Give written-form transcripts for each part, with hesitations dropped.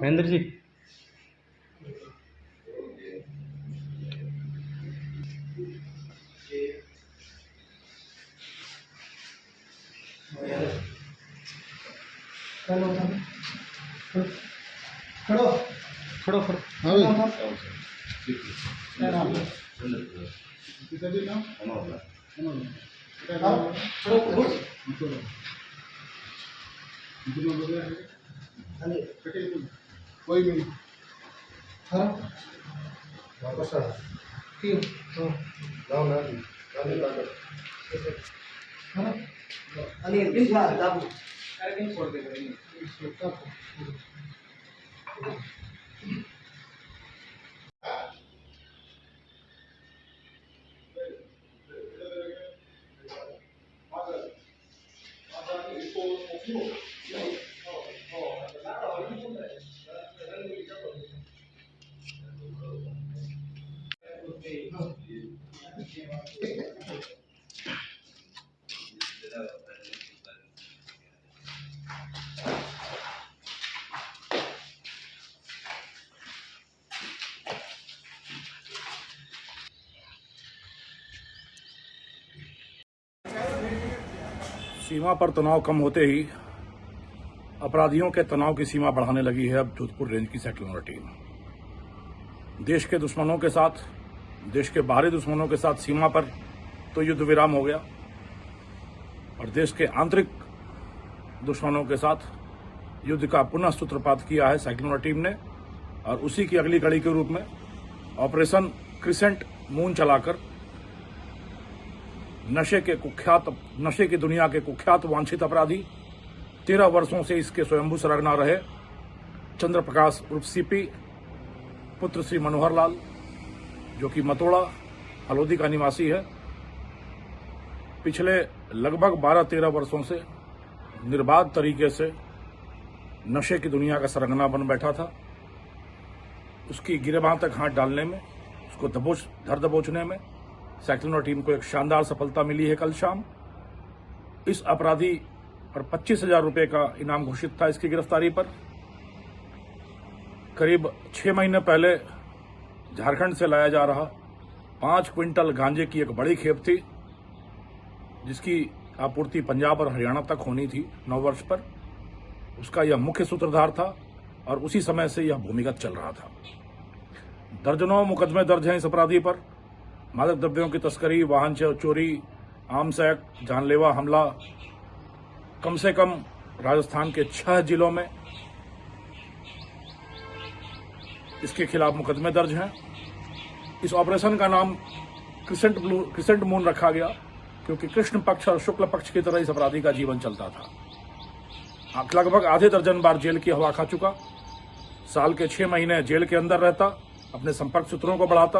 महेंद्र जी। खड़ो खड़ो खड़ो। हाँ कोई नहीं। हाँ वापस आ क्यों? हाँ ना हाँ अरे बिल बात दाबू अरे कहीं छोड़ दे कहीं सीमा पर तनाव कम होते ही अपराधियों के तनाव की सीमा बढ़ाने लगी है अब जोधपुर रेंज की सेक्टर टीम। देश के दुश्मनों के साथ, देश के बाहरी दुश्मनों के साथ सीमा पर तो युद्ध विराम हो गया और देश के आंतरिक दुश्मनों के साथ युद्ध का पुनः सूत्रपात किया है सेक्टर टीम ने। और उसी की अगली कड़ी के रूप में ऑपरेशन क्रिसेंट मून चलाकर नशे की दुनिया के कुख्यात वांछित अपराधी 13 वर्षों से इसके स्वयंभू सरगना रहे चंद्र प्रकाश उर्फ सीपी पुत्र श्री मनोहर लाल, जो कि मतोड़ा हलोदी का निवासी है, पिछले लगभग 12-13 वर्षों से निर्बाध तरीके से नशे की दुनिया का सरगना बन बैठा था। उसकी गिरेबां तक हाथ डालने में, उसको धर दबोचने में सेक्टर टीम को एक शानदार सफलता मिली है। कल शाम इस अपराधी पर 25,000 रुपए का इनाम घोषित था। इसकी गिरफ्तारी पर करीब 6 महीने पहले झारखंड से लाया जा रहा 5 क्विंटल गांजे की एक बड़ी खेप थी, जिसकी आपूर्ति पंजाब और हरियाणा तक होनी थी 9 वर्ष पर। उसका यह मुख्य सूत्रधार था और उसी समय से यह भूमिगत चल रहा था। दर्जनों मुकदमे दर्ज हैं इस अपराधी पर। मादक द्रव्यों की तस्करी, वाहन चोरी, आर्म्स एक्ट, जानलेवा हमला, कम से कम राजस्थान के 6 जिलों में इसके खिलाफ मुकदमे दर्ज हैं। इस ऑपरेशन का नाम क्रिसेंट मून रखा गया क्योंकि कृष्ण पक्ष और शुक्ल पक्ष की तरह इस अपराधी का जीवन चलता था। लगभग आधे दर्जन बार जेल की हवा खा चुका, साल के 6 महीने जेल के अंदर रहता, अपने संपर्क सूत्रों को बढ़ाता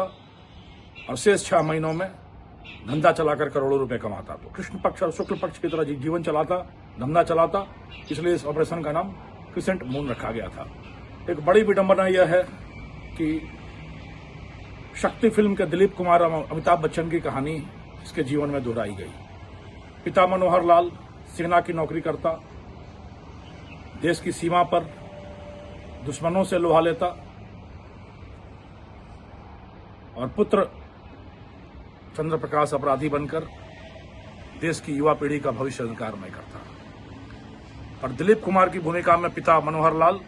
और शेष 6 महीनों में धंधा चलाकर करोड़ों रुपए कमाता। तो कृष्ण पक्ष और शुक्ल पक्ष की तरह जीवन चलाता, धंधा चलाता, इसलिए इस ऑपरेशन का नाम क्रिसेंट मून रखा गया था। एक बड़ी विडंबना यह है कि शक्ति फिल्म के दिलीप कुमार और अमिताभ बच्चन की कहानी इसके जीवन में दोहराई गई। पिता मनोहर लाल सेना की नौकरी करता, देश की सीमा पर दुश्मनों से लोहा लेता और पुत्र चंद्र प्रकाश अपराधी बनकर देश की युवा पीढ़ी का भविष्य अंधकारमय करता। और दिलीप कुमार की भूमिका में पिता मनोहर लाल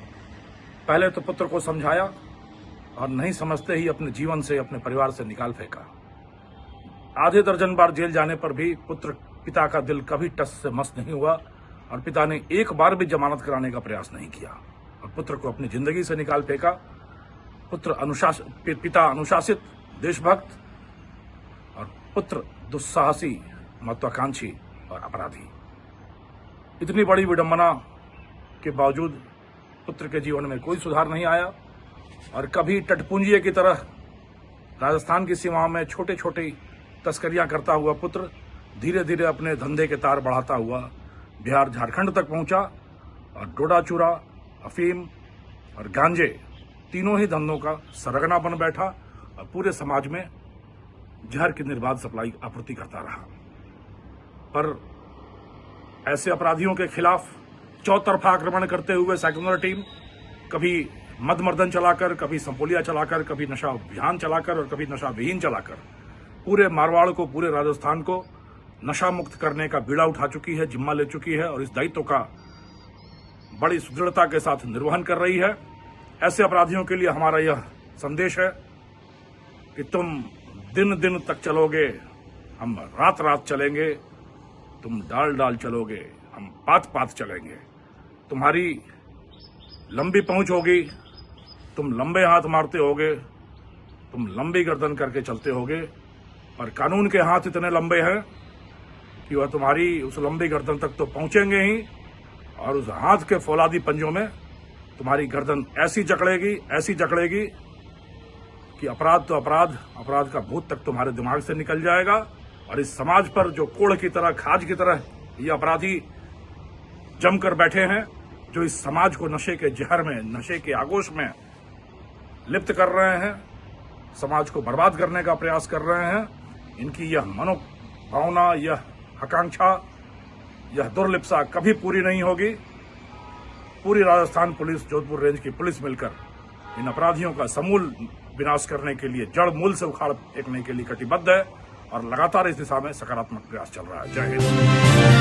पहले तो पुत्र को समझाया और नहीं समझते ही अपने जीवन से, अपने परिवार से निकाल फेंका। आधे दर्जन बार जेल जाने पर भी पिता का दिल कभी टस से मस नहीं हुआ और पिता ने एक बार भी जमानत कराने का प्रयास नहीं किया और पुत्र को अपनी जिंदगी से निकाल फेंका। पिता अनुशासित, देशभक्त और पुत्र दुस्साहसी, महत्वाकांक्षी और अपराधी। इतनी बड़ी विडंबना के बावजूद पुत्र के जीवन में कोई सुधार नहीं आया और कभी टटपुंजिये की तरह राजस्थान की सीमाओं में छोटे छोटे तस्करियां करता हुआ पुत्र धीरे धीरे अपने धंधे के तार बढ़ाता हुआ बिहार झारखंड तक पहुंचा और डोडा चूरा, अफीम और गांजे तीनों ही धंधों का सरगना बन बैठा और पूरे समाज में जहर की निर्बाध सप्लाई आपूर्ति करता रहा। पर ऐसे अपराधियों के खिलाफ चौतरफा आक्रमण करते हुए सेक्टर टीम कभी मदमर्दन चलाकर, कभी संपोलिया चलाकर, कभी नशा अभियान चलाकर और कभी नशा विहीन चलाकर पूरे मारवाड़ को, पूरे राजस्थान को नशा मुक्त करने का बीड़ा उठा चुकी है, जिम्मा ले चुकी है और इस दायित्व का बड़ी सुदृढ़ता के साथ निर्वहन कर रही है। ऐसे अपराधियों के लिए हमारा यह संदेश है कि तुम दिन दिन तक चलोगे, हम रात रात चलेंगे, तुम डाल डाल चलोगे, हम पात पात चलेंगे। तुम्हारी लंबी पहुंच होगी, तुम लंबे हाथ मारते होगे, तुम लंबी गर्दन करके चलते होगे, पर कानून के हाथ इतने लंबे हैं कि वह तुम्हारी उस लंबी गर्दन तक तो पहुंचेंगे ही और उस हाथ के फौलादी पंजों में तुम्हारी गर्दन ऐसी जकड़ेगी कि अपराध तो अपराध, अपराध का भूत तक तुम्हारे दिमाग से निकल जाएगा और इस समाज पर जो कोढ़ की तरह, खाज की तरह ये अपराधी जमकर बैठे हैं, जो इस समाज को नशे के जहर में, नशे के आगोश में लिप्त कर रहे हैं, समाज को बर्बाद करने का प्रयास कर रहे हैं, इनकी यह मनोभावना, यह आकांक्षा, यह दुर्लिप्सा कभी पूरी नहीं होगी। पूरी राजस्थान पुलिस, जोधपुर रेंज की पुलिस मिलकर इन अपराधियों का समूल विनाश करने के लिए, जड़ मूल से उखाड़ फेंकने के लिए कटिबद्ध है और लगातार इस दिशा में सकारात्मक प्रयास चल रहा है। जय हिंद।